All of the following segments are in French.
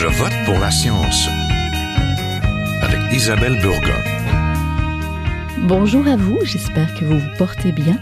Je vote pour la science avec Isabelle Burgon. Bonjour à vous, j'espère que vous vous portez bien.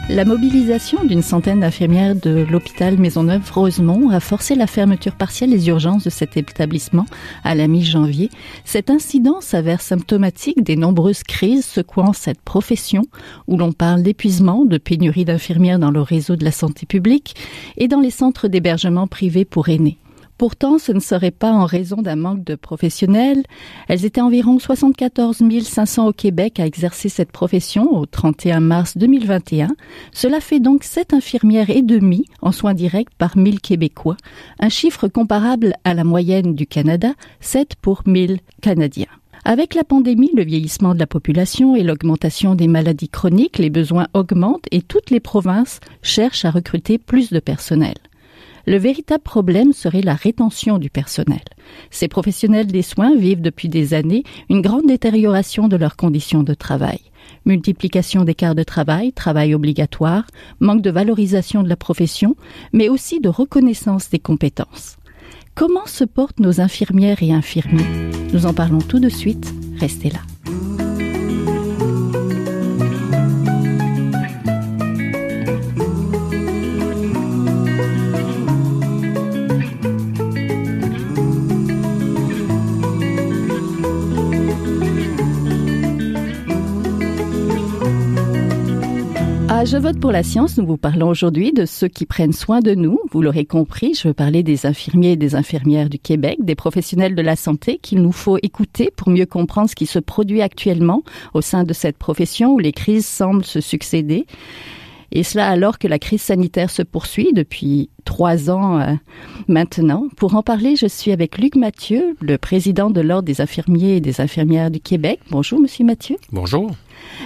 La mobilisation d'une centaine d'infirmières de l'hôpital Maisonneuve-Rosemont a forcé la fermeture partielle des urgences de cet établissement à la mi-janvier. Cet incident s'avère symptomatique des nombreuses crises secouant cette profession, où l'on parle d'épuisement, de pénurie d'infirmières dans le réseau de la santé publique et dans les centres d'hébergement privés pour aînés. Pourtant, ce ne serait pas en raison d'un manque de professionnels. Elles étaient environ 74 500 au Québec à exercer cette profession au 31 mars 2021. Cela fait donc 7 infirmières et demie en soins directs par 1000 Québécois, un chiffre comparable à la moyenne du Canada, 7 pour 1000 Canadiens. Avec la pandémie, le vieillissement de la population et l'augmentation des maladies chroniques, les besoins augmentent et toutes les provinces cherchent à recruter plus de personnel. Le véritable problème serait la rétention du personnel. Ces professionnels des soins vivent depuis des années une grande détérioration de leurs conditions de travail. Multiplication des quarts de travail, travail obligatoire, manque de valorisation de la profession, mais aussi de reconnaissance des compétences. Comment se portent nos infirmières et infirmiers ? Nous en parlons tout de suite. Restez là. Je vote pour la science. Nous vous parlons aujourd'hui de ceux qui prennent soin de nous. Vous l'aurez compris, je veux parler des infirmiers et des infirmières du Québec, des professionnels de la santé qu'il nous faut écouter pour mieux comprendre ce qui se produit actuellement au sein de cette profession où les crises semblent se succéder. Et cela alors que la crise sanitaire se poursuit depuis 3 ans maintenant. Pour en parler, je suis avec Luc Mathieu, le président de l'Ordre des infirmiers et des infirmières du Québec. Bonjour, Monsieur Mathieu. Bonjour.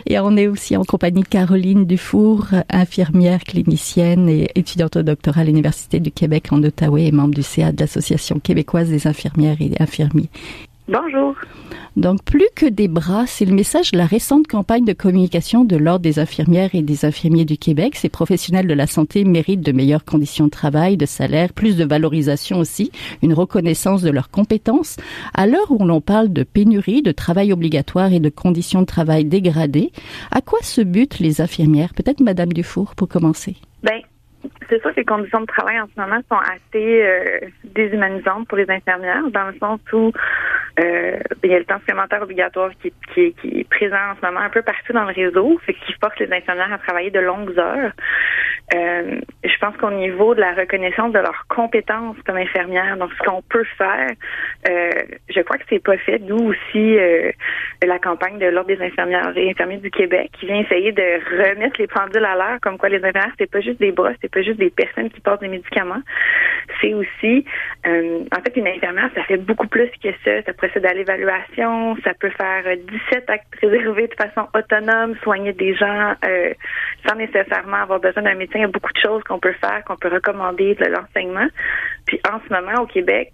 Et on est aussi en compagnie de Caroline Dufour, infirmière clinicienne et étudiante au doctorat à l'Université du Québec en Outaouais et membre du CA de l'Association québécoise des infirmières et infirmiers. Bonjour. Donc, plus que des bras, c'est le message de la récente campagne de communication de l'Ordre des infirmières et des infirmiers du Québec. Ces professionnels de la santé méritent de meilleures conditions de travail, de salaire, plus de valorisation aussi, une reconnaissance de leurs compétences. À l'heure où l'on parle de pénurie, de travail obligatoire et de conditions de travail dégradées, à quoi se butent les infirmières? Peut-être Madame Dufour pour commencer. C'est sûr que les conditions de travail en ce moment sont assez déshumanisantes pour les infirmières, dans le sens où il y a le temps supplémentaire obligatoire qui est présent en ce moment un peu partout dans le réseau, fait qui force les infirmières à travailler de longues heures. Je pense qu'au niveau de la reconnaissance de leurs compétences comme infirmières, donc ce qu'on peut faire, je crois que c'est pas fait. D'où aussi la campagne de l'Ordre des infirmières et infirmiers du Québec qui vient essayer de remettre les pendules à l'heure, comme quoi les infirmières, c'est pas juste des bras, c'est pas juste des personnes qui portent des médicaments. C'est aussi, en fait, une infirmière, ça fait beaucoup plus que ça. Ça procède à l'évaluation, ça peut faire 17 actes réservés de façon autonome, soigner des gens sans nécessairement avoir besoin d'un médecin. Il y a beaucoup de choses qu'on peut faire, qu'on peut recommander de l'enseignement. Puis en ce moment, au Québec,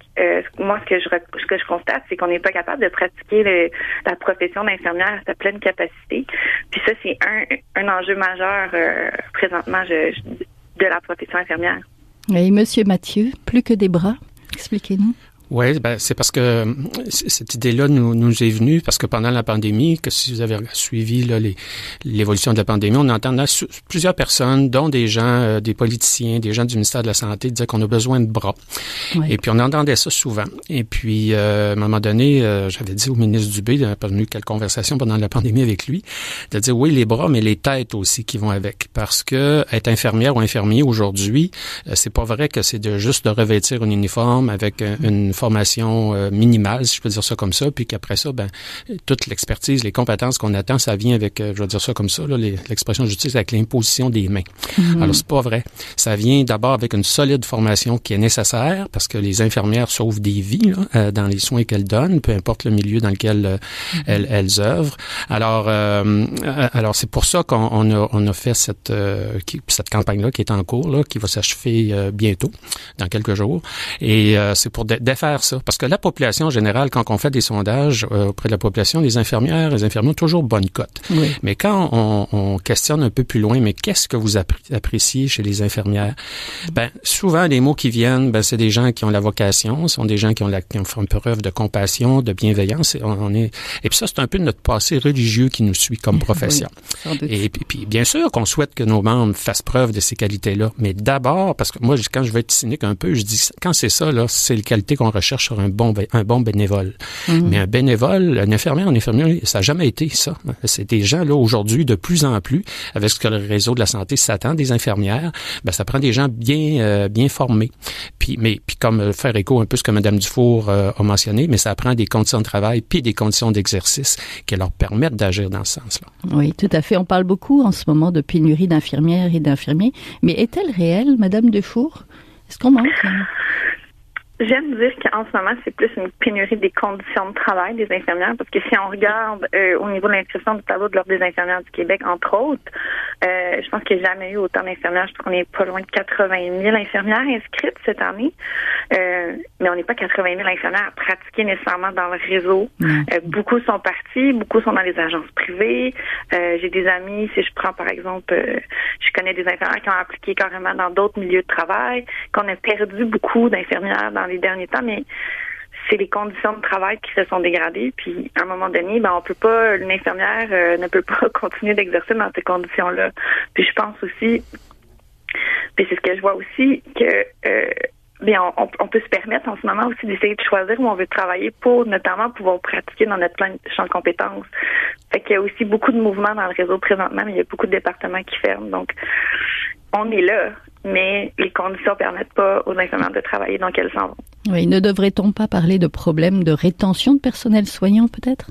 moi, ce que je constate, c'est qu'on n'est pas capable de pratiquer la profession d'infirmière à sa pleine capacité. Puis ça, c'est un enjeu majeur présentement de la profession infirmière. Et Monsieur Mathieu, plus que des bras, expliquez-nous. Oui, c'est parce que cette idée-là nous est venue parce que pendant la pandémie, que si vous avez suivi là, l'évolution de la pandémie, on entendait plusieurs personnes, dont des gens, des politiciens, des gens du ministère de la Santé, disaient qu'on a besoin de bras. Oui. Et puis on entendait ça souvent. Et puis à un moment donné, j'avais dit au ministre Dubé, il n'y a pas eu quelle conversation pendant la pandémie avec lui, de dire oui, les bras, mais les têtes aussi qui vont avec. Parce que être infirmière ou infirmier aujourd'hui, c'est pas vrai que c'est juste de revêtir un uniforme avec une formation minimale, si je peux dire ça comme ça, puis qu'après ça, toute l'expertise, les compétences qu'on attend, ça vient avec, je vais dire ça comme ça, là, l'expression de justice, avec l'imposition des mains. Mm-hmm. Alors, c'est pas vrai. Ça vient d'abord avec une solide formation qui est nécessaire, parce que les infirmières sauvent des vies là, dans les soins qu'elles donnent, peu importe le milieu dans lequel elles œuvrent. Alors, c'est pour ça qu'on a fait cette campagne-là qui est en cours, là, qui va s'achever bientôt, dans quelques jours. Et c'est pour faire ça. Parce que la population en général, quand on fait des sondages auprès de la population, les infirmières ont toujours bonne cote. Oui. Mais quand on questionne un peu plus loin, mais qu'est-ce que vous appréciez chez les infirmières? Ben, souvent, les mots qui viennent, ben, c'est des gens qui ont la vocation, ce sont des gens qui ont fait preuve de compassion, de bienveillance. Et puis ça, c'est un peu notre passé religieux qui nous suit comme profession. Oui, et puis, bien sûr qu'on souhaite que nos membres fassent preuve de ces qualités-là. Mais d'abord, parce que moi, quand je vais être cynique un peu, je dis, quand c'est ça, là, c'est les qualités qu'on recherche sur un bon bénévole. Mais un bénévole, un infirmier, ça n'a jamais été ça. C'est des gens, là, aujourd'hui, de plus en plus, avec ce que le réseau de la santé s'attend des infirmières, ben, ça prend des gens bien formés. Puis comme faire écho un peu ce que Mme Dufour a mentionné, mais ça prend des conditions de travail puis des conditions d'exercice qui leur permettent d'agir dans ce sens-là. Oui, tout à fait. On parle beaucoup en ce moment de pénurie d'infirmières et d'infirmiers, mais est-elle réelle, Mme Dufour? Est-ce qu'on manque? J'aime dire qu'en ce moment, c'est plus une pénurie des conditions de travail des infirmières, parce que si on regarde au niveau de l'inscription du tableau de l'Ordre des infirmières du Québec, entre autres, je pense qu'il n'y a jamais eu autant d'infirmières. Je trouve qu'on est pas loin de 80 000 infirmières inscrites cette année, mais on n'est pas 80 000 infirmières à pratiquer nécessairement dans le réseau. Beaucoup sont partis, beaucoup sont dans les agences privées. J'ai des amis, si je prends par exemple, je connais des infirmières qui ont appliqué carrément dans d'autres milieux de travail, qu'on a perdu beaucoup d'infirmières dans les derniers temps, mais c'est les conditions de travail qui se sont dégradées. Puis, à un moment donné, ben, une infirmière ne peut pas continuer d'exercer dans ces conditions-là. Puis, je pense aussi, puis c'est ce que je vois aussi, que on peut se permettre en ce moment aussi d'essayer de choisir où on veut travailler pour notamment pouvoir pratiquer dans notre plan de champ de compétences. Fait qu'il y a aussi beaucoup de mouvements dans le réseau présentement, mais il y a beaucoup de départements qui ferment. Donc, on est là, mais les conditions ne permettent pas aux infirmières de travailler, donc elles s'en vont. Oui, ne devrait-on pas parler de problèmes de rétention de personnel soignant, peut-être?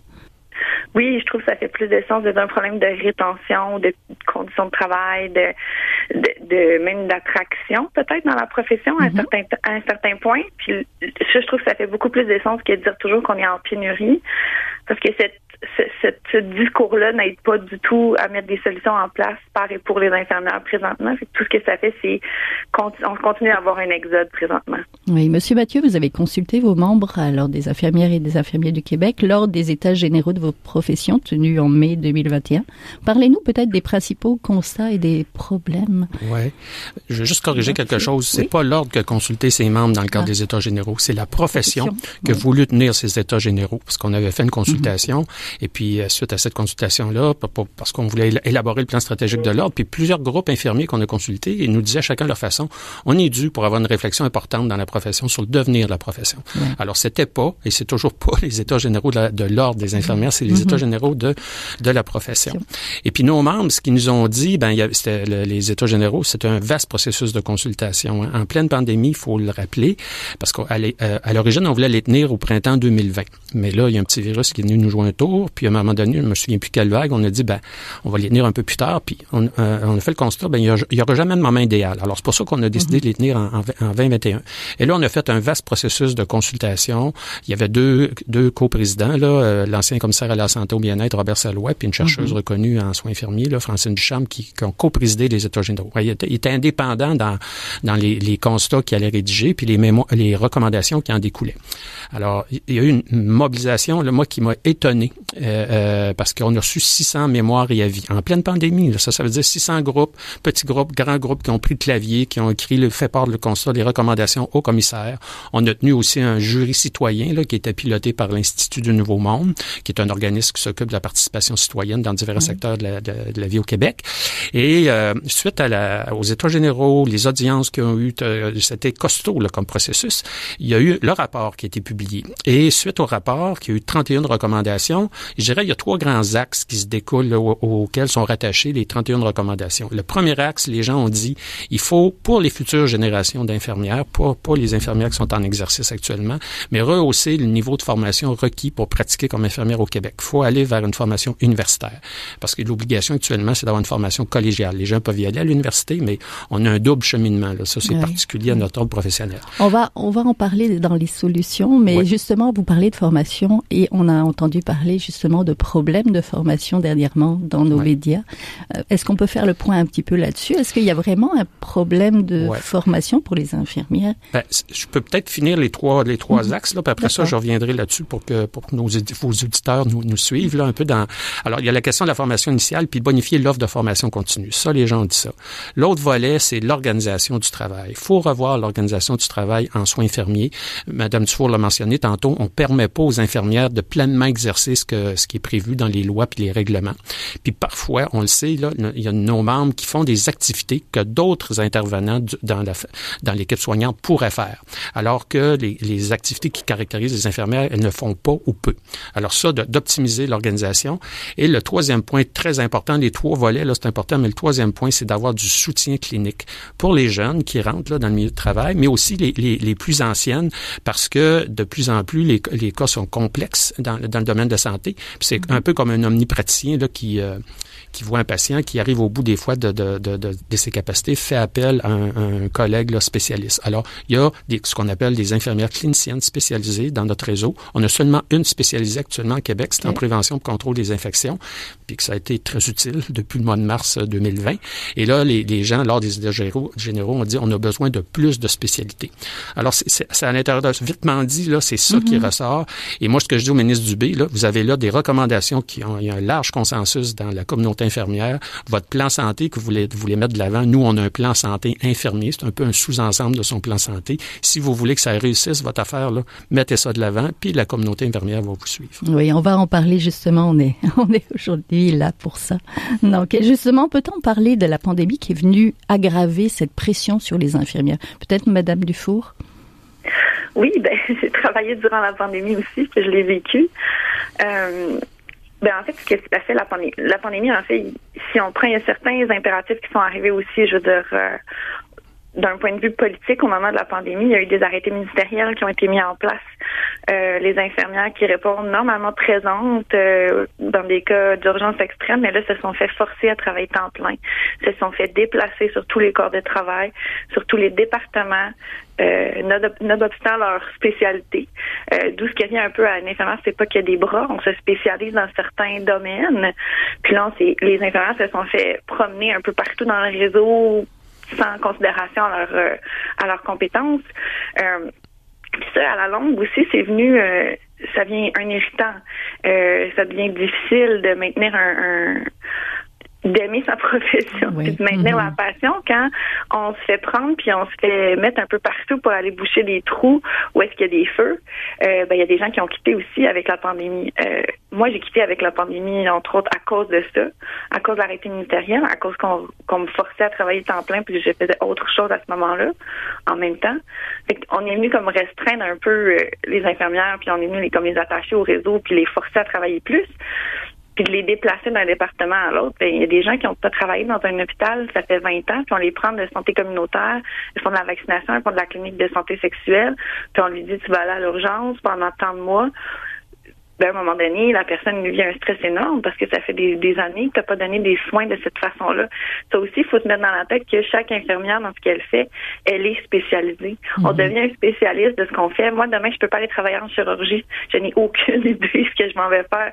Oui, je trouve que ça fait plus de sens d'un problème de rétention, de conditions de travail, de même d'attraction peut-être dans la profession à un certain point. Puis je trouve que ça fait beaucoup plus de sens que de dire toujours qu'on est en pénurie, parce que ce discours-là n'aide pas du tout à mettre des solutions en place par et pour les infirmières présentement. Tout ce que ça fait, c'est on continue à avoir un exode présentement. Oui, Monsieur Mathieu, vous avez consulté vos membres à l'Ordre des infirmières et des infirmiers du Québec lors des états généraux de vos professions tenus en mai 2021. Parlez-nous peut-être des principaux constats et des problèmes. Oui. Je veux juste corriger quelque chose. C'est pas l'Ordre qui a consulté ses membres dans le cadre des états généraux. C'est la profession qui a voulu tenir ces états généraux, parce qu'on avait fait une consultation. Et puis, suite à cette consultation-là, parce qu'on voulait élaborer le plan stratégique de l'Ordre, puis plusieurs groupes infirmiers qu'on a consultés, ils nous disaient chacun leur façon, on est dû pour avoir une réflexion importante dans la profession sur le devenir de la profession. Ouais. Alors, c'était pas, et c'est toujours pas les états généraux de l'Ordre des infirmières, c'est les états généraux de la profession. Et puis, nos membres, ce qu'ils nous ont dit, c'était les états généraux, c'était un vaste processus de consultation. Hein. En pleine pandémie, il faut le rappeler, parce qu'à l'origine, on voulait les tenir au printemps 2020. Mais là, il y a un petit virus qui est venu nous jouer un tour, puis à un moment donné, je me souviens plus quelle vague, on a dit, on va les tenir un peu plus tard, puis on a fait le constat, il y aura jamais de moment idéal. Alors, c'est pour ça qu'on a décidé de les tenir en 2021. Et là, on a fait un vaste processus de consultation. Il y avait deux coprésidents, là, l'ancien commissaire à la santé au bien-être, Robert Salouet, puis une chercheuse reconnue en soins infirmiers, là, Francine Duchamp, qui ont coprésidé les états généraux. Il était indépendant dans les constats qu'il allait rédiger, puis les recommandations qui en découlaient. Alors, il y a eu une mobilisation, là, moi, qui m'a étonné, parce qu'on a reçu 600 mémoires et avis. En pleine pandémie, là, ça veut dire 600 groupes, petits groupes, grands groupes qui ont pris le clavier, qui ont écrit, fait part de le constat, des recommandations au commissaire. On a tenu aussi un jury citoyen, là, qui était piloté par l'Institut du Nouveau Monde, qui est un organisme qui s'occupe de la participation citoyenne dans divers secteurs de la vie au Québec. Et suite aux états généraux, les audiences qui ont eu, c'était costaud là, comme processus, il y a eu le rapport qui a été publié. Et suite au rapport, qui a eu 31 recommandations, je dirais il y a 3 grands axes qui se découlent auxquels sont rattachés les 31 recommandations. Le premier axe, les gens ont dit, il faut, pour les futures générations d'infirmières, pas les infirmières qui sont en exercice actuellement, mais rehausser le niveau de formation requis pour pratiquer comme infirmière au Québec. Il faut aller vers une formation universitaire. Parce que l'obligation actuellement, c'est d'avoir une formation collégiale. Les gens peuvent y aller à l'université, mais on a un double cheminement. Là. Ça, c'est particulier à notre ordre professionnel. On va en parler dans les solutions, mais justement, vous parlez de formation et on a entendu parler justement de problèmes de formation dernièrement dans nos médias. Est-ce qu'on peut faire le point un petit peu là-dessus? Est-ce qu'il y a vraiment un problème de formation pour les infirmières je peux peut-être finir les trois axes, là, puis après ça, je reviendrai là-dessus pour que vos auditeurs nous suivent, là, un peu dans... Alors, il y a la question de la formation initiale, puis bonifier l'offre de formation continue. Ça, les gens ont dit ça. L'autre volet, c'est l'organisation du travail. Il faut revoir l'organisation du travail en soins infirmiers. Madame Dufour l'a mentionné tantôt, on permet pas aux infirmières de pleinement exercer ce qui est prévu dans les lois puis les règlements. Puis parfois, on le sait, là, il y a nos membres qui font des activités que d'autres intervenants dans l'équipe soignante pourraient faire. Alors que les activités qui caractérisent les infirmières, elles ne font pas ou peu. Alors ça, d'optimiser l'organisation. Et le troisième point, très important, les trois volets, là, c'est important, mais le troisième point, c'est d'avoir du soutien clinique pour les jeunes qui rentrent là, dans le milieu de travail, mais aussi les plus anciennes, parce que de plus en plus, les cas sont complexes dans le domaine de santé. Puis c'est un peu comme un omnipraticien là, qui voit un patient qui arrive au bout des fois de ses capacités, fait appel à un collègue là, spécialiste. Alors, il y a ce qu'on appelle des infirmières cliniciennes spécialisées dans notre réseau. On a seulement une spécialisée actuellement au Québec, c'est en prévention et contrôle des infections, puis que ça a été très utile depuis le mois de mars 2020. Et là, les gens, lors des états généraux, ont dit on a besoin de plus de spécialités. Alors, c'est à l'intérieur de vitement dit, là, c'est ça qui ressort. Et moi, ce que je dis au ministre Dubé, là, vous avez là des recommandations il y a un large consensus dans la communauté infirmière. Votre plan santé que vous voulez mettre de l'avant, nous, on a un plan santé infirmier. C'est un peu un sous-ensemble de son plan santé. Si vous voulez que ça réussisse, votre affaire, là, mettez ça de l'avant, puis la communauté infirmière va vous suivre. Oui, on va en parler justement. On est aujourd'hui là pour ça. Donc, justement, peut-on parler de la pandémie qui est venue aggraver cette pression sur les infirmières? Peut-être Madame Dufour? Oui, j'ai travaillé durant la pandémie aussi, puis je l'ai vécu. En fait, ce qui s'est passé, la pandémie, en fait, si on prend, il y a certains impératifs qui sont arrivés aussi, je veux dire, d'un point de vue politique, au moment de la pandémie, il y a eu des arrêtés ministériels qui ont été mis en place. Les infirmières qui répondent normalement présentes dans des cas d'urgence extrême, mais là, se sont fait forcer à travailler temps plein, se sont fait déplacer sur tous les corps de travail, sur tous les départements, nonobstant leur spécialité. D'où ce qui revient un peu à l'infirmière, c'est pas qu'il y a des bras, on se spécialise dans certains domaines. Puis là, les infirmières se sont fait promener un peu partout dans le réseau sans considération à leurs compétences. Puis ça, à la longue aussi, c'est venu, ça devient un irritant. Ça devient difficile de maintenir d'aimer sa profession, puis de maintenir la passion quand on se fait prendre puis on se fait mettre un peu partout pour aller boucher des trous où est-ce qu'il y a des feux. Il y a des gens qui ont quitté aussi avec la pandémie. Moi, j'ai quitté avec la pandémie, entre autres, à cause de ça, à cause de l'arrêté ministériel, à cause qu'on me forçait à travailler temps plein puis que je faisais autre chose à ce moment-là, en même temps. Fait qu'on est venu comme restreindre un peu les infirmières, puis on est venu comme les attacher au réseau puis les forcer à travailler plus. Puis de les déplacer d'un département à l'autre. Il y a des gens qui n'ont pas travaillé dans un hôpital, ça fait 20 ans, puis on les prend de santé communautaire, ils font de la vaccination, ils font de la clinique de santé sexuelle, puis on lui dit tu vas aller à l'urgence pendant tant de mois. À un moment donné, la personne lui vient un stress énorme parce que ça fait des années que tu n'as pas donné des soins de cette façon-là. Ça aussi, il faut se mettre dans la tête que chaque infirmière, dans ce qu'elle fait, elle est spécialisée. On devient un spécialiste de ce qu'on fait. Moi, demain, je peux pas aller travailler en chirurgie. Je n'ai aucune idée de ce que je m'en vais faire.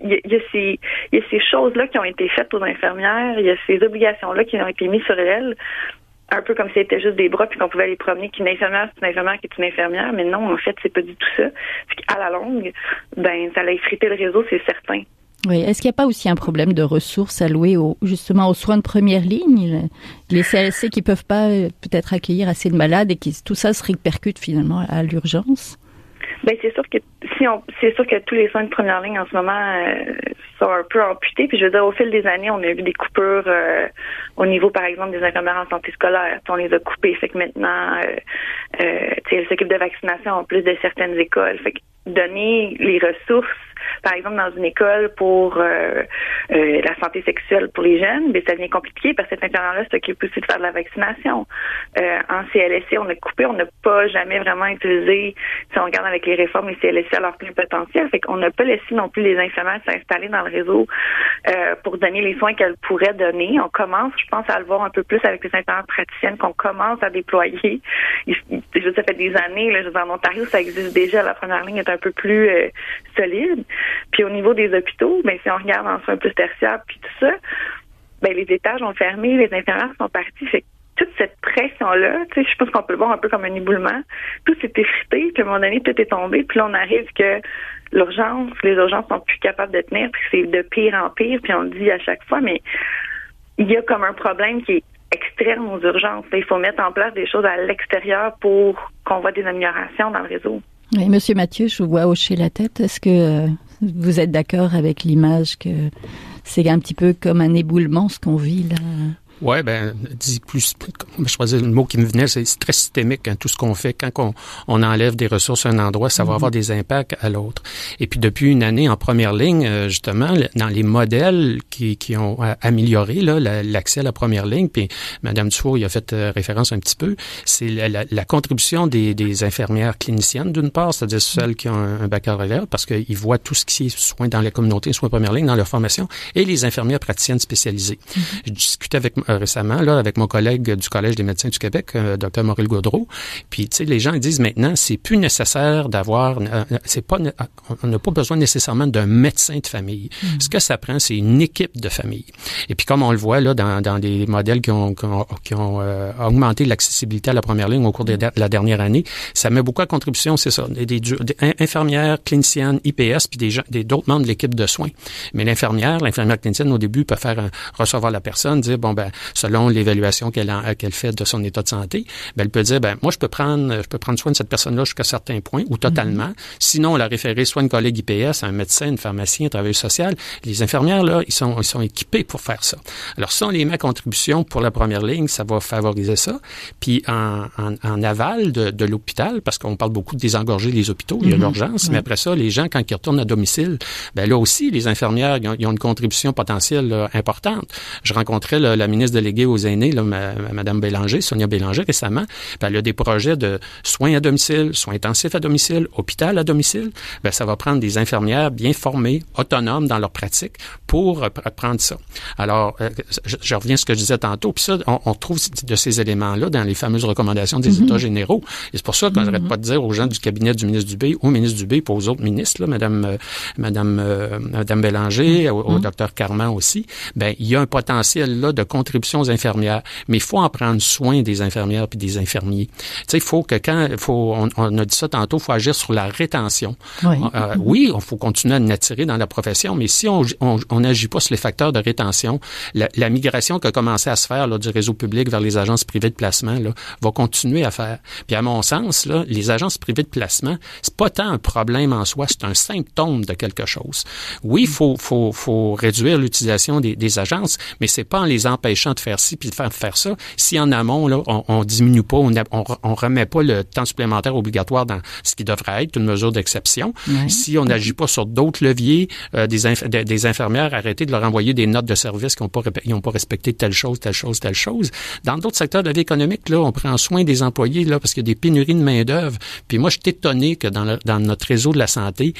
Il y a ces choses-là qui ont été faites aux infirmières. Il y a ces obligations-là qui ont été mises sur elles. Un peu comme si c'était juste des bras puis qu'on pouvait les promener qu'une infirmière, c'est une infirmière qui est une infirmière, mais non, en fait, c'est pas du tout ça. À la longue, ça a effrité le réseau, c'est certain. Oui. Est-ce qu'il n'y a pas aussi un problème de ressources allouées justement aux soins de première ligne? Les CLSC qui peuvent pas peut-être accueillir assez de malades et tout ça se répercute finalement à l'urgence? C'est sûr que tous les soins de première ligne en ce moment sont un peu amputés. Puis je veux dire, au fil des années, on a vu des coupures au niveau, par exemple, des infirmières en santé scolaire. On les a coupées. Fait que maintenant, elles s'occupent de vaccination en plus de certaines écoles. Fait que donner les ressources, par exemple, dans une école pour la santé sexuelle pour les jeunes, ça devient compliqué parce que cette infirmière-là s'occupe aussi de faire de la vaccination. En CLSC, on a coupé, on n'a pas jamais vraiment utilisé, si on regarde avec les réformes, les CLSC à leur plein potentiel. Fait qu'on n'a pas laissé non plus les infirmières s'installer dans le réseau pour donner les soins qu'elles pourraient donner. On commence, je pense, à le voir un peu plus avec les infirmières praticiennes qu'on commence à déployer. Ça fait des années, là, en Ontario, ça existe déjà. La première ligne est un peu plus solide. Puis au niveau des hôpitaux, si on regarde en soins plus tertiaires puis tout ça, les étages ont fermé, les infirmières sont parties. Fait toute cette pression-là, tu sais, je pense qu'on peut le voir un peu comme un éboulement. Tout s'est effrité, puis à un moment donné, tout est tombé, puis là, on arrive que les urgences sont plus capables de tenir, puis c'est de pire en pire, puis on le dit à chaque fois, mais il y a comme un problème qui est externe aux urgences. Il faut mettre en place des choses à l'extérieur pour qu'on voit des améliorations dans le réseau. Oui, Monsieur Mathieu, je vous vois hocher la tête. Est-ce que vous êtes d'accord avec l'image que c'est un petit peu comme un éboulement ce qu'on vit là? Oui, je choisis le mot qui me venait, c'est très systémique, hein, tout ce qu'on fait. Quand on enlève des ressources à un endroit, ça va avoir des impacts à l'autre. Et puis, depuis une année, en première ligne, justement, dans les modèles qui ont amélioré là, l'accès à la première ligne, puis Mme Dufour y a fait référence un petit peu, c'est la contribution des infirmières cliniciennes, d'une part, c'est-à-dire celles qui ont un baccalauréat, parce qu'ils voient tout ce qui est soins dans la communauté, soins première ligne, dans leur formation, et les infirmières praticiennes spécialisées. Je discutais récemment là avec mon collègue du Collège des médecins du Québec, Dr Maurice Gaudreau. Puis tu sais, les gens ils disent maintenant c'est plus nécessaire d'avoir, on n'a pas besoin nécessairement d'un médecin de famille. Ce que ça prend, c'est une équipe de famille. Et puis comme on le voit là dans des modèles qui ont augmenté l'accessibilité à la première ligne au cours de la dernière année, ça met beaucoup à contribution, c'est ça, des infirmières, cliniciennes, IPS, puis d'autres membres de l'équipe de soins. Mais l'infirmière clinicienne au début peut recevoir la personne, dire bon ben selon l'évaluation qu'elle fait de son état de santé, ben elle peut dire ben moi je peux prendre soin de cette personne-là jusqu'à certains points ou totalement. Sinon, on la référer soit une collègue IPS, un médecin, une pharmacien, un travailleur social. Les infirmières là, ils sont équipés pour faire ça. Alors si on les met à contribution pour la première ligne, ça va favoriser ça. Puis en aval de l'hôpital, parce qu'on parle beaucoup de désengorger les hôpitaux, il y a l'urgence, mais après ça, les gens quand ils retournent à domicile, ben là aussi les infirmières ils ont une contribution potentielle là, importante. Je rencontrais la ministre déléguée aux aînés, là, Mme Bélanger, Sonia Bélanger, récemment. Ben, elle a des projets de soins à domicile, soins intensifs à domicile, hôpital à domicile. Ben, ça va prendre des infirmières bien formées, autonomes dans leur pratique pour prendre ça. Alors, je reviens à ce que je disais tantôt, puis ça, on trouve de ces éléments-là dans les fameuses recommandations des États généraux. Et c'est pour ça qu'on n'arrête pas de dire aux gens du cabinet du ministre Dubé, au ministre Dubé, puis aux autres ministres, là, Mme Bélanger, au Dr Carman aussi, ben, il y a un potentiel là de contribution aux infirmières, mais il faut en prendre soin des infirmières puis des infirmiers. Tu sais, il faut que on a dit ça tantôt, il faut agir sur la rétention. Oui, oui, il faut continuer à en attirer dans la profession, mais si on n'agit pas sur les facteurs de rétention, la migration qui a commencé à se faire là, du réseau public vers les agences privées de placement là, va continuer à faire. Puis à mon sens, là, les agences privées de placement, c'est pas tant un problème en soi, c'est un symptôme de quelque chose. Oui, il faut réduire l'utilisation des agences, mais c'est pas en les empêchant de faire ci puis de faire ça. Si en amont, là, on diminue pas, on remet pas le temps supplémentaire obligatoire dans ce qui devrait être une mesure d'exception. Oui. Si on n'agit pas sur d'autres leviers, des infirmières, arrêter de leur envoyer des notes de service qui n'ont pas respecté telle chose. Dans d'autres secteurs de la vie économique, là, on prend soin des employés, là, parce qu'il y a des pénuries de main-d'œuvre. Puis moi, je suis étonné que dans notre réseau de la santé,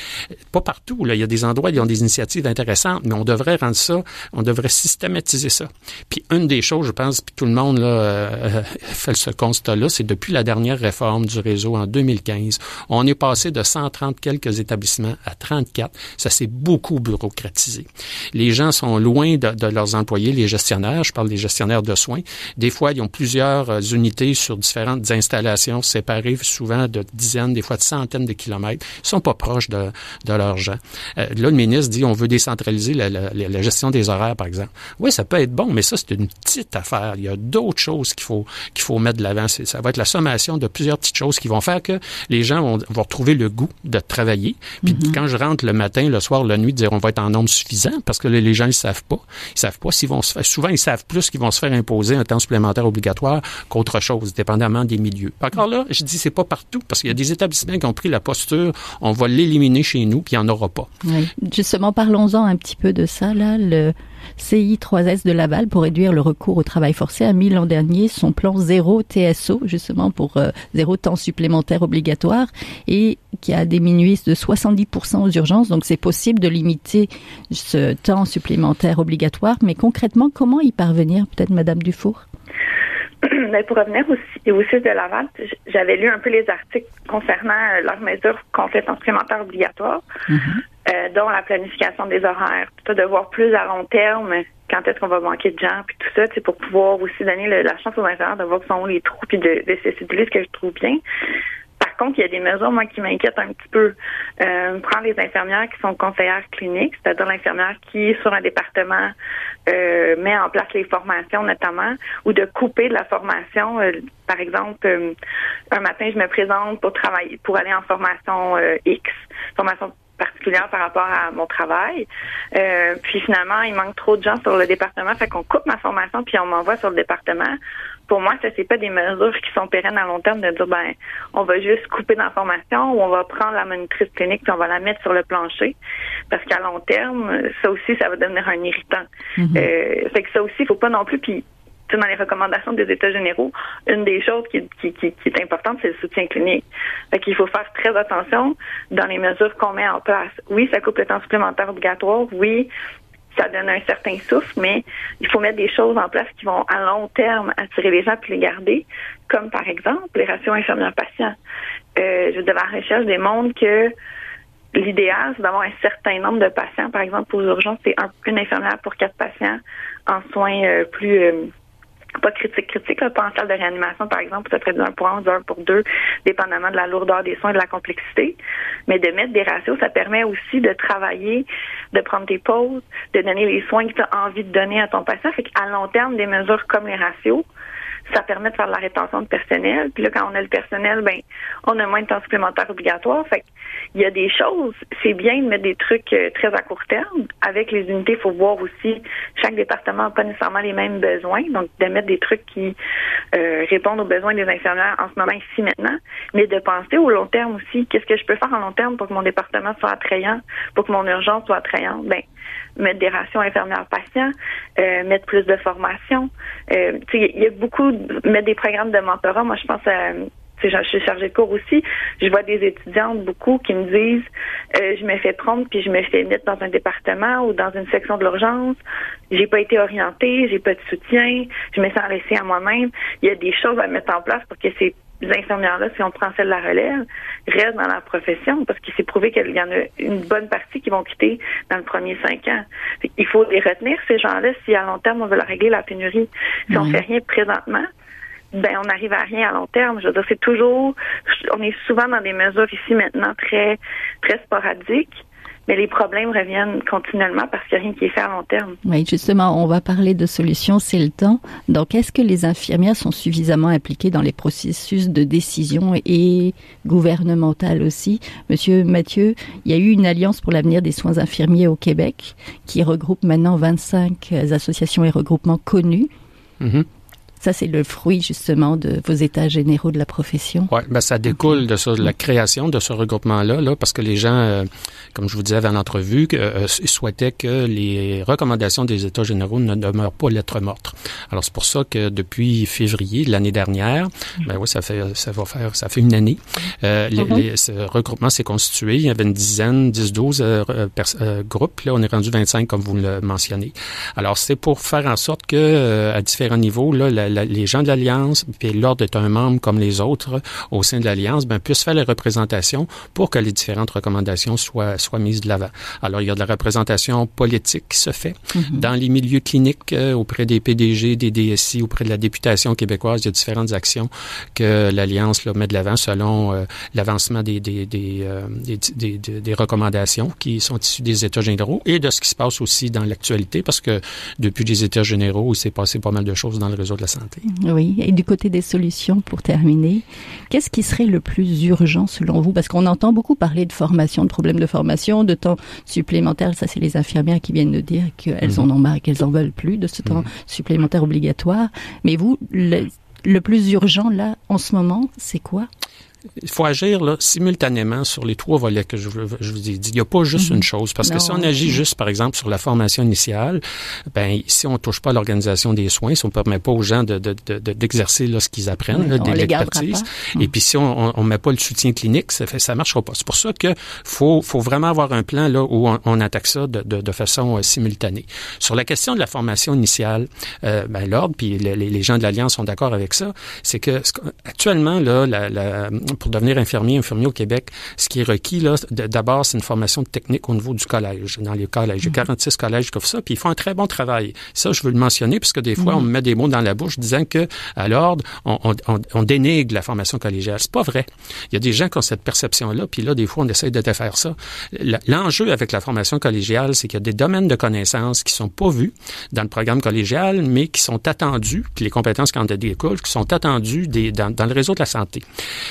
pas partout, là, il y a des endroits où ils ont des initiatives intéressantes, mais on devrait rendre ça, on devrait systématiser ça. Puis une des choses, je pense, puis tout le monde là, fait ce constat-là, c'est depuis la dernière réforme du réseau en 2015, on est passé de 130 quelques établissements à 34. Ça s'est beaucoup bureaucratisé. Les gens sont loin de leurs employés, les gestionnaires, je parle des gestionnaires de soins. Des fois, ils ont plusieurs unités sur différentes installations séparées, souvent de dizaines, des fois de centaines de kilomètres. Ils sont pas proches de leurs gens. Là, le ministre dit on veut décentraliser la gestion des horaires, par exemple. Oui, ça peut être bon, mais ça, c'est une petite affaire. Il y a d'autres choses qu'il faut mettre de l'avant. Ça va être la sommation de plusieurs petites choses qui vont faire que les gens vont retrouver le goût de travailler. Puis quand je rentre le matin, le soir, la nuit, dire on va être en nombre suffisant, parce que les gens, ils savent pas. Ils savent pas s'ils vont se faire. Souvent, ils savent plus qu'ils vont se faire imposer un temps supplémentaire obligatoire qu'autre chose, dépendamment des milieux. Encore là, je dis c'est pas partout, parce qu'il y a des établissements qui ont pris la posture, on va l'éliminer chez nous, puis il n'y en aura pas. Oui. Justement, parlons-en un petit peu de ça, là. Le CI3S de Laval, pour réduire le recours au travail forcé, a mis l'an dernier son plan zéro TSO, justement pour zéro temps supplémentaire obligatoire, et qui a diminué de 70% aux urgences. Donc, c'est possible de limiter ce temps supplémentaire obligatoire. Mais concrètement, comment y parvenir? Peut-être Madame Dufour? Mais pour revenir au CIS de Laval, j'avais lu un peu les articles concernant leur mesure complète supplémentaire obligatoire. dont la planification des horaires, de voir plus à long terme quand est-ce qu'on va manquer de gens, puis tout ça, pour pouvoir aussi donner la chance aux infirmières de voir que sont où les trous, puis de cibler ce que je trouve bien. Par contre, il y a des mesures, moi, qui m'inquiètent un petit peu. Prendre les infirmières qui sont conseillères cliniques, c'est-à-dire l'infirmière qui, sur un département, met en place les formations, notamment, ou de couper de la formation. Par exemple, un matin, je me présente pour aller en formation X, formation particulière par rapport à mon travail. Puis finalement, il manque trop de gens sur le département, fait qu'on coupe ma formation puis on m'envoie sur le département. Pour moi, ça, c'est pas des mesures qui sont pérennes à long terme de dire, on va juste couper dans la formation ou on va prendre la monitrice clinique puis on va la mettre sur le plancher. Parce qu'à long terme, ça aussi, ça va devenir un irritant. Fait que ça aussi, il faut pas non plus, puis dans les recommandations des États généraux, une des choses qui est importante, c'est le soutien clinique. Fait qu'il faut faire très attention dans les mesures qu'on met en place. Oui, ça coupe le temps supplémentaire obligatoire. Oui, ça donne un certain souffle, mais il faut mettre des choses en place qui vont à long terme attirer les gens puis les garder, comme par exemple les ratios infirmières-patients. La recherche démontre que l'idéal, c'est d'avoir un certain nombre de patients. Par exemple, aux urgences, c'est une infirmière pour 4 patients en soins pas critique, pas en salle de réanimation, par exemple, ça serait du 1 pour 1 ou du 1 pour 2, dépendamment de la lourdeur des soins et de la complexité. Mais de mettre des ratios, ça permet aussi de travailler, de prendre des pauses, de donner les soins que tu as envie de donner à ton patient. Fait qu'à long terme, des mesures comme les ratios, ça permet de faire de la rétention de personnel. Puis là, quand on a le personnel, on a moins de temps supplémentaire obligatoire. Fait qu'il y a des choses. C'est bien de mettre des trucs très à court terme. Avec les unités, il faut voir aussi, chaque département n'a pas nécessairement les mêmes besoins. Donc, de mettre des trucs qui répondent aux besoins des infirmières en ce moment, ici, maintenant. Mais de penser au long terme aussi. Qu'est-ce que je peux faire en long terme pour que mon département soit attrayant, pour que mon urgence soit attrayante? Mettre des ratios infirmières-patients, mettre plus de formation. Il y a beaucoup, mettre des programmes de mentorat. Moi, je pense à, je suis chargée de cours aussi. Je vois des étudiantes beaucoup qui me disent, je me fais prendre puis je me fais mettre dans un département ou dans une section de l'urgence. J'ai pas été orientée, j'ai pas de soutien, je me sens laissée à moi-même. Il y a des choses à mettre en place pour que ces infirmières-là, si on prend celle de la relève, restent dans la profession parce qu'il s'est prouvé qu'il y en a une bonne partie qui vont quitter dans le premier 5 ans. Il faut les retenir, ces gens-là, si à long terme, on veut leur régler la pénurie. Si on fait rien présentement, on n'arrive à rien à long terme. Je veux dire, on est souvent dans des mesures ici maintenant très, très sporadiques. Mais les problèmes reviennent continuellement parce qu'il n'y a rien qui est fait à long terme. Oui, justement, on va parler de solutions, c'est le temps. Donc, est-ce que les infirmières sont suffisamment impliquées dans les processus de décision et gouvernementales aussi? Monsieur Mathieu, il y a eu une alliance pour l'avenir des soins infirmiers au Québec qui regroupe maintenant 25 associations et regroupements connus. Ça, c'est le fruit, justement, de vos états généraux de la profession. Oui, ça découle de ça, de la création de ce regroupement-là, parce que les gens, comme je vous disais avant l'entrevue, souhaitaient que les recommandations des états généraux ne demeurent pas lettres mortes. Alors, c'est pour ça que depuis février de l'année dernière, ça fait une année, ce regroupement s'est constitué. Il y avait une dizaine, 10-12 groupes. Là, on est rendu 25, comme vous le mentionnez. Alors, c'est pour faire en sorte que, à différents niveaux, là, les gens de l'Alliance, puis l'Ordre est un membre comme les autres au sein de l'Alliance, puissent faire les représentations pour que les différentes recommandations soient mises de l'avant. Alors, il y a de la représentation politique qui se fait dans les milieux cliniques, auprès des PDG, des DSI, auprès de la députation québécoise. Il y a différentes actions que l'Alliance met de l'avant selon l'avancement des recommandations qui sont issues des États généraux et de ce qui se passe aussi dans l'actualité, parce que depuis les États généraux, il s'est passé pas mal de choses dans le réseau de la santé. Oui, et du côté des solutions, pour terminer, qu'est-ce qui serait le plus urgent selon vous? Parce qu'on entend beaucoup parler de formation, de problèmes de formation, de temps supplémentaire. Ça, c'est les infirmières qui viennent de dire qu'elles en ont marre, qu'elles en veulent plus de ce temps supplémentaire obligatoire. Mais vous, le plus urgent, là, en ce moment, c'est quoi? Il faut agir simultanément sur les 3 volets que je vous ai dit. Il n'y a pas juste une chose, parce que si on agit juste, par exemple, sur la formation initiale, si on touche pas à l'organisation des soins, si on ne permet pas aux gens d'exercer ce qu'ils apprennent, de l'expertise, et puis si on met pas le soutien clinique, ça marchera pas. C'est pour ça que faut vraiment avoir un plan là où on attaque ça de façon simultanée. Sur la question de la formation initiale, l'Ordre puis les gens de l'Alliance sont d'accord avec ça. C'est que actuellement là, pour devenir infirmier au Québec, ce qui est requis, là, d'abord, c'est une formation technique au niveau du collège, dans les collèges. J'ai 46 collèges comme ça, puis ils font un très bon travail. Ça, je veux le mentionner, puisque des fois, on me met des mots dans la bouche disant que, à l'ordre, on dénigre la formation collégiale. C'est pas vrai. Il y a des gens qui ont cette perception-là, puis là, des fois, on essaie de défaire ça. L'enjeu avec la formation collégiale, c'est qu'il y a des domaines de connaissances qui sont pas vus dans le programme collégial, mais qui sont attendus, puis les compétences qui en découlent, qui sont attendues dans le réseau de la santé.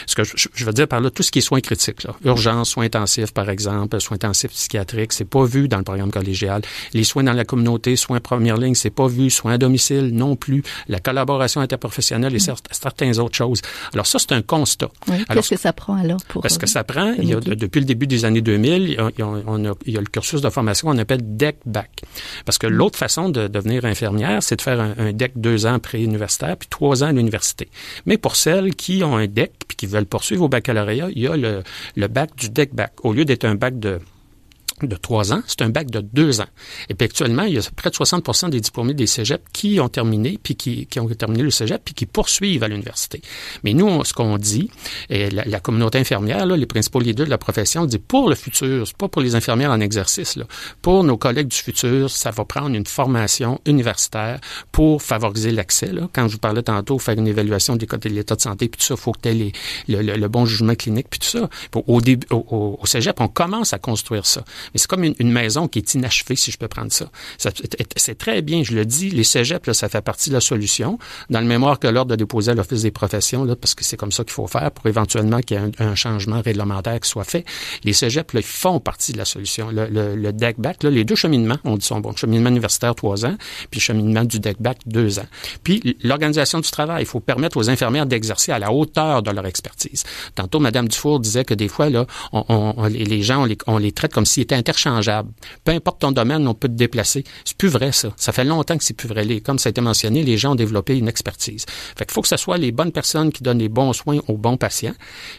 Ce que je veux dire par là, tout ce qui est soins critiques, là, urgence, soins intensifs, par exemple, soins intensifs psychiatriques, c'est pas vu dans le programme collégial. Les soins dans la communauté, soins première ligne, c'est pas vu. Soins à domicile, non plus. La collaboration interprofessionnelle et certaines autres choses. Alors ça, c'est un constat. Oui, qu'est-ce que ça prend alors pour... Parce que ça prend, depuis le début des années 2000, il y a le cursus de formation qu'on appelle DEC-BAC. Parce que l'autre façon de devenir infirmière, c'est de faire un DEC 2 ans pré-universitaire puis 3 ans à l'université. Mais pour celles qui ont un DEC puis qui veulent poursuivre au baccalauréat, il y a le bac du DEC-BAC. Au lieu d'être un bac de 3 ans, c'est un bac de 2 ans. Et puis actuellement, il y a près de 60% des diplômés des cégeps qui ont terminé, puis qui ont terminé le cégep, puis qui poursuivent à l'université. Mais nous, ce qu'on dit, et la communauté infirmière, là, les principaux leaders de la profession, on dit pour le futur, c'est pas pour les infirmières en exercice, là, pour nos collègues du futur, ça va prendre une formation universitaire pour favoriser l'accès. Là. Quand je vous parlais tantôt, faire une évaluation de l'état de santé, puis tout ça, il faut que tu aies le bon jugement clinique, puis tout ça. Au cégep, on commence à construire ça. Mais c'est comme une maison qui est inachevée, si je peux prendre ça. C'est très bien, je le dis, les cégeps, là, ça fait partie de la solution. Dans le mémoire que l'Ordre a déposé à l'Office des professions, là, parce que c'est comme ça qu'il faut faire pour éventuellement qu'il y ait un changement réglementaire qui soit fait, les cégeps, là, ils font partie de la solution. Le DEC-BAC, là, les deux cheminements, on dit sont bons. Cheminement universitaire 3 ans, puis cheminement du DEC-BAC 2 ans. Puis l'organisation du travail, il faut permettre aux infirmières d'exercer à la hauteur de leur expertise. Tantôt, Mme Dufour disait que des fois, là, les gens, on les traite comme s'ils étaient interchangeable. Peu importe ton domaine, on peut te déplacer. C'est plus vrai, ça. Ça fait longtemps que c'est plus vrai. Comme ça a été mentionné, les gens ont développé une expertise. Fait qu'il faut que ce soit les bonnes personnes qui donnent les bons soins aux bons patients.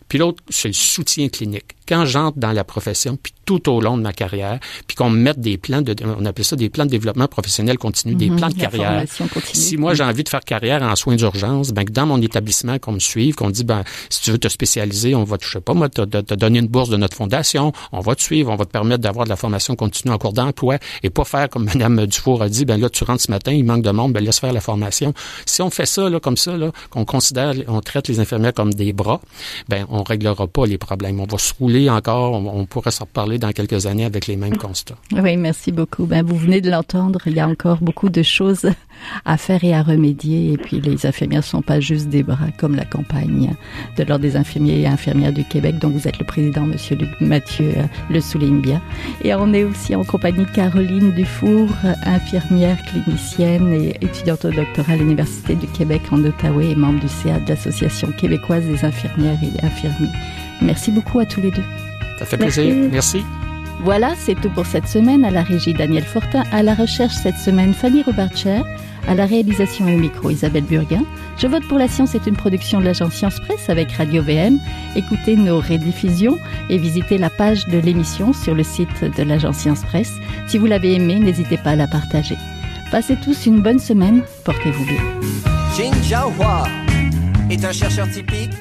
Puis l'autre, c'est le soutien clinique. Quand j'entre dans la profession, puis tout au long de ma carrière, puis qu'on me mette des plans on appelle ça des plans de développement professionnel continu, des plans de carrière. Si moi, j'ai envie de faire carrière en soins d'urgence, ben que dans mon établissement, qu'on me suive, qu'on me dit, ben si tu veux te spécialiser, on va, je sais pas, moi, te donner une bourse de notre fondation, on va te suivre, on va te permettre d'avoir de la formation continue en cours d'emploi, et pas faire comme Mme Dufour a dit, ben là, tu rentres ce matin, il manque de monde, ben laisse faire la formation. Si on fait ça, là, comme ça, là, qu'on traite les infirmières comme des bras, ben on réglera pas les problèmes. On va se rouler encore, on pourrait s'en reparler dans quelques années avec les mêmes constats. Oui, merci beaucoup. Ben, vous venez de l'entendre, il y a encore beaucoup de choses à faire et à remédier. Et puis, les infirmières ne sont pas juste des bras, comme la campagne de l'Ordre des infirmiers et infirmières du Québec, dont vous êtes le président, M. Luc Mathieu, le souligne bien. Et on est aussi en compagnie de Caroline Dufour, infirmière clinicienne et étudiante au doctorat à l'Université du Québec en Outaouais et membre du CA de l'Association québécoise des infirmières et infirmiers. Merci beaucoup à tous les deux. Ça fait plaisir. Merci. Voilà, c'est tout pour cette semaine. À la régie, Daniel Fortin. À la recherche cette semaine, Fanny Robarcher. À la réalisation et au micro, Isabelle Burguin. Je vote pour la science est une production de l'agence Science Presse avec Radio VM. Écoutez nos rediffusions et visitez la page de l'émission sur le site de l'agence Science Presse. Si vous l'avez aimée, n'hésitez pas à la partager. Passez tous une bonne semaine. Portez-vous bien. Jin Jiahua est un chercheur typique